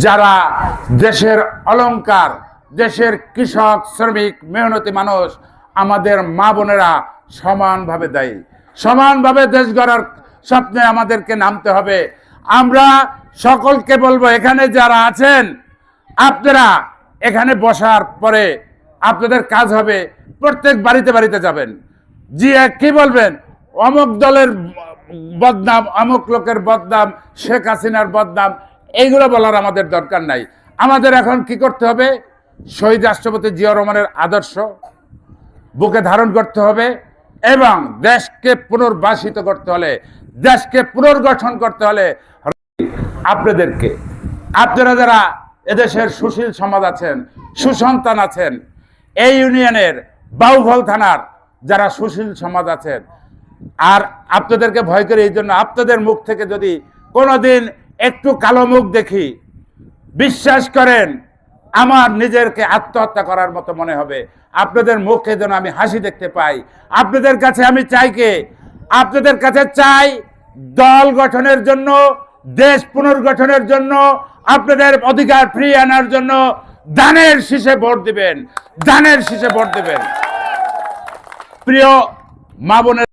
যারা দেশের অলংকার, দেশের কৃষক, শ্রমিক, মেহনতি মানুষ, আমাদের মা বোনেরা সমানভাবে দায়ী। সমানভাবে দেশ গড়ার স্বপ্নে আমাদেরকে নামতে হবে। আমরা সকলকে বলবো, এখানে যারা আছেন আপনারা এখানে বসার পরে আপনাদের কাজ হবে প্রত্যেক বাড়িতে বাড়িতে যাবেন, জি কি বলবেন, অমুক দলের বদনাম, অমুক লোকের বদনাম, শেখ হাসিনার বদনাম, এইগুলো বলার আমাদের দরকার নাই। আমাদের এখন কি করতে হবে? শহীদ রাষ্ট্রপতি জিয়া রহমানের আদর্শ বুকে ধারণ করতে হবে এবং দেশকে পুনর্বাসিত করতে হলে, দেশকে পুনর্গঠন করতে হলে আপনাদেরকে, আপনারা যারা এদেশের সুশীল সমাজ আছেন, সুসন্তান আছেন, এই ইউনিয়নের বাউফল থানার যারা সুশীল সমাজ আছেন, আর আপনাদেরকে ভয় করে, এই জন্য আপনাদের মুখ থেকে যদি কোনোদিন একটু কালো মুখ দেখি, বিশ্বাস করেন আমার নিজেরকে আত্মহত্যা করার মতো মনে হবে। আপনাদের মুখে যেন আমি হাসি দেখতে পাই। আপনাদের কাছে আমি চাই কে? আপনাদের কাছে চাই দল গঠনের জন্য, দেশ পুনর্গঠনের জন্য, আপনাদের অধিকার ফিরিয়ে আনার জন্য দানের শীষে ভোট দিবেন, দানের শীষে ভোট দিবেন। প্রিয় মা বোনের